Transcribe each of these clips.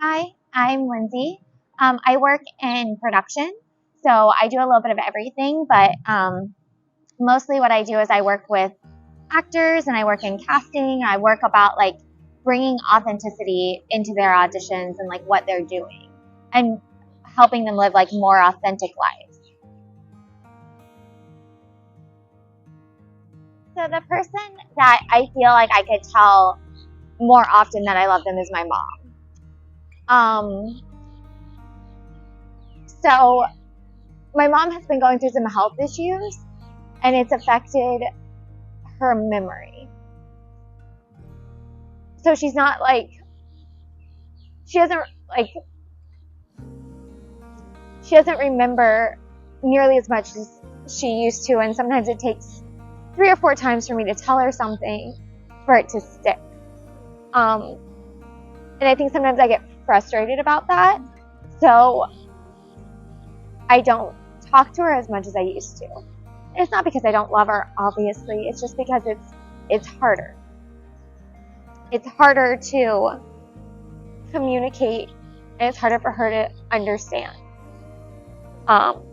Hi, I'm Lindsay. I work in production, so I do a little bit of everything, but mostly what I do is I work with actors and I work in casting. I work about like bringing authenticity into their auditions and like what they're doing and helping them live like more authentic lives. So the person that I feel like I could tell more often that I love them is my mom. So my mom has been going through some health issues and it's affected her memory. So she's not like, she doesn't remember nearly as much as she used to. And sometimes it takes 3 or 4 times for me to tell her something for it to stick. And I think sometimes I get frustrated about that. So I don't talk to her as much as I used to. It's not because I don't love her, obviously. It's just because it's harder. It's harder to communicate, and it's harder for her to understand. So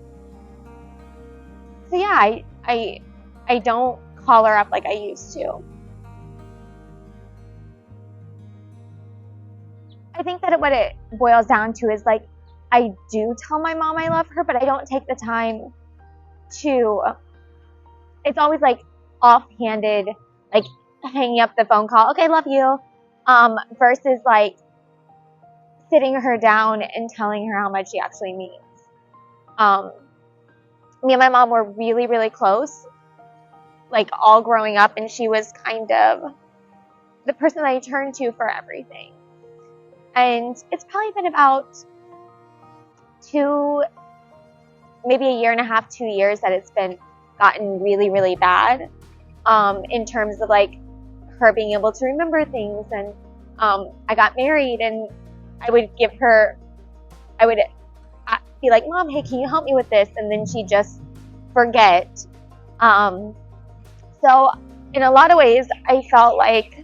yeah, I don't call her up like I used to. I think that what it boils down to is like, I do tell my mom I love her, but I don't take the time to, it's always like offhanded, like hanging up the phone call, okay, love you, versus like sitting her down and telling her how much she actually means. Me and my mom were really, really close, like all growing up, and she was kind of the person I turned to for everything. And it's probably been about maybe a year and a half, 2 years that it's been gotten really, really bad, in terms of like her being able to remember things. And I got married and I would be like, Mom, hey, can you help me with this? And then she'd just forget. So in a lot of ways, I felt like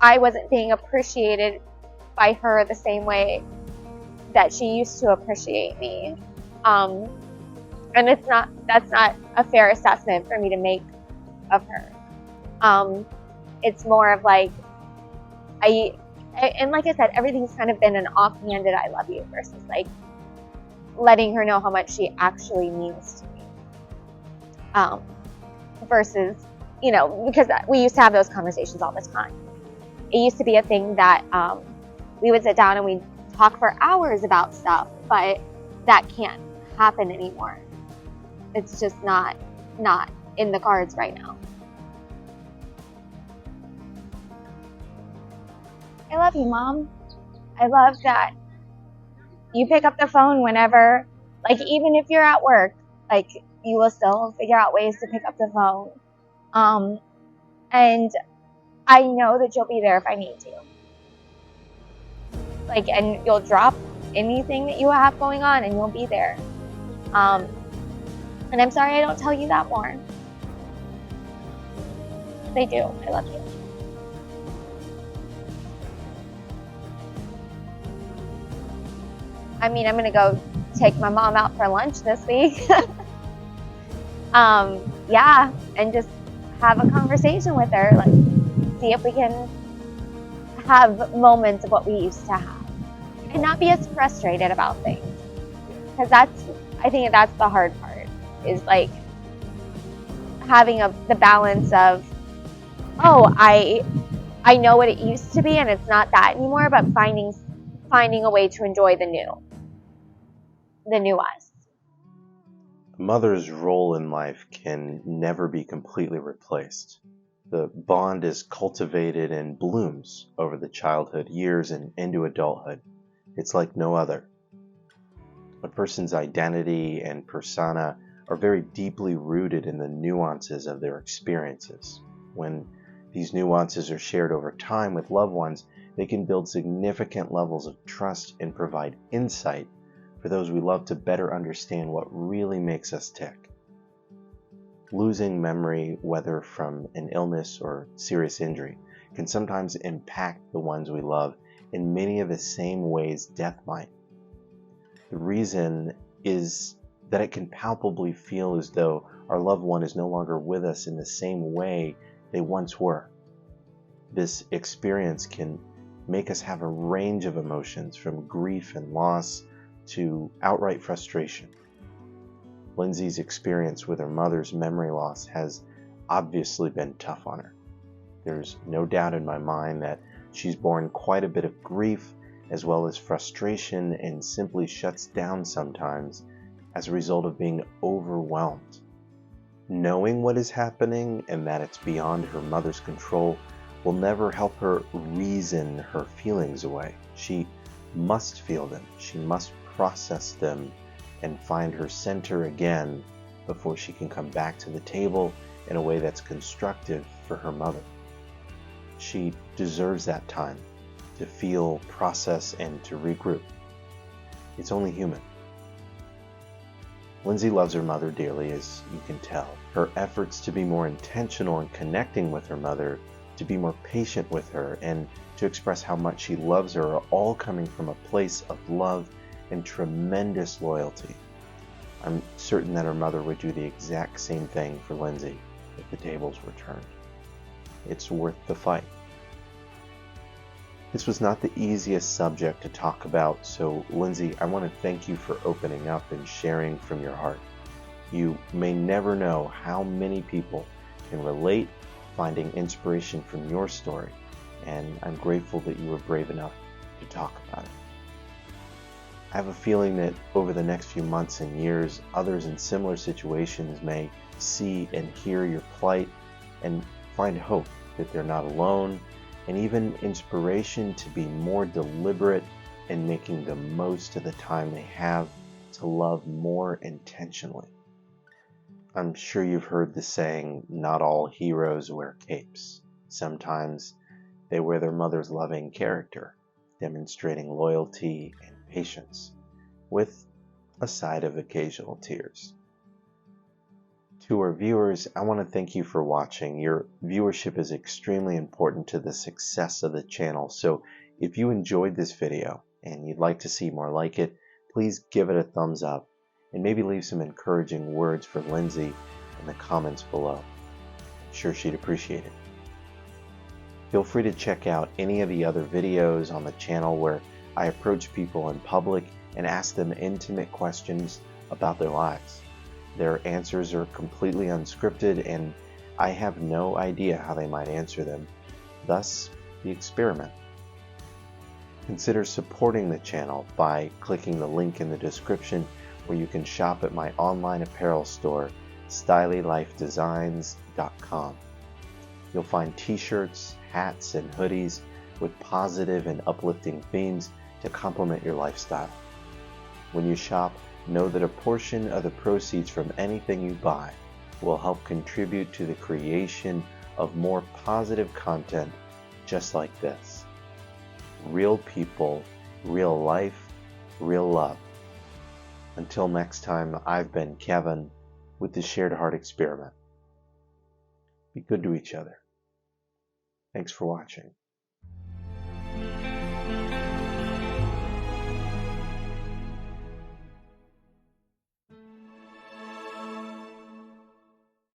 I wasn't being appreciated by her the same way that she used to appreciate me. And that's not a fair assessment for me to make of her. It's more of like, and like I said, everything's kind of been an offhanded I love you versus like letting her know how much she actually means to me. Versus, because we used to have those conversations all the time. It used to be a thing that we would sit down and we'd talk for hours about stuff, but that can't happen anymore. It's just not in the cards right now. I love you, Mom. I love that you pick up the phone whenever, like even if you're at work, like you will still figure out ways to pick up the phone. And I know that you'll be there if I need to. Like, and you'll drop anything that you have going on and you'll be there. And I'm sorry I don't tell you that more. I do. I love you. I mean, I'm going to go take my mom out for lunch this week. Yeah, and just have a conversation with her, like see if we can have moments of what we used to have and not be as frustrated about things. Because I think that's the hard part, is like having the balance of, oh, I know what it used to be and it's not that anymore, but finding a way to enjoy the new us. A mother's role in life can never be completely replaced. The bond is cultivated and blooms over the childhood years and into adulthood. It's like no other. A person's identity and persona are very deeply rooted in the nuances of their experiences. When these nuances are shared over time with loved ones, they can build significant levels of trust and provide insight for those we love to better understand what really makes us tick. Losing memory, whether from an illness or serious injury, can sometimes impact the ones we love in many of the same ways death might. The reason is that it can palpably feel as though our loved one is no longer with us in the same way they once were. This experience can make us have a range of emotions, from grief and loss to outright frustration. Lindsay's experience with her mother's memory loss has obviously been tough on her. There's no doubt in my mind that she's borne quite a bit of grief as well as frustration, and simply shuts down sometimes as a result of being overwhelmed. Knowing what is happening and that it's beyond her mother's control will never help her reason her feelings away. She must feel them. She must process them and find her center again before she can come back to the table in a way that's constructive for her mother. She deserves that time to feel, process, and to regroup. It's only human. Lindsay loves her mother dearly, as you can tell. Her efforts to be more intentional in connecting with her mother, to be more patient with her, and to express how much she loves her are all coming from a place of love and tremendous loyalty. I'm certain that her mother would do the exact same thing for Lindsay if the tables were turned. It's worth the fight. This was not the easiest subject to talk about, so Lindsay, I want to thank you for opening up and sharing from your heart. You may never know how many people can relate, finding inspiration from your story, and I'm grateful that you were brave enough to talk about it. I have a feeling that over the next few months and years, others in similar situations may see and hear your plight and find hope that they're not alone, and even inspiration to be more deliberate in making the most of the time they have to love more intentionally. I'm sure you've heard the saying, not all heroes wear capes. Sometimes they wear their mother's loving character, demonstrating loyalty and patience, with a side of occasional tears. To our viewers, I want to thank you for watching. Your viewership is extremely important to the success of the channel, so if you enjoyed this video and you'd like to see more like it, please give it a thumbs up and maybe leave some encouraging words for Lindsay in the comments below. I'm sure she'd appreciate it. Feel free to check out any of the other videos on the channel where I approach people in public and ask them intimate questions about their lives. Their answers are completely unscripted, and I have no idea how they might answer them, thus the experiment. Consider supporting the channel by clicking the link in the description where you can shop at my online apparel store, StyleyLifeDesigns.com. You'll find t-shirts, hats, and hoodies with positive and uplifting themes to complement your lifestyle. When you shop, know that a portion of the proceeds from anything you buy will help contribute to the creation of more positive content just like this. Real people, real life, real love. Until next time, I've been Kevin with the Shared Heart Experiment. Be good to each other. Thanks for watching.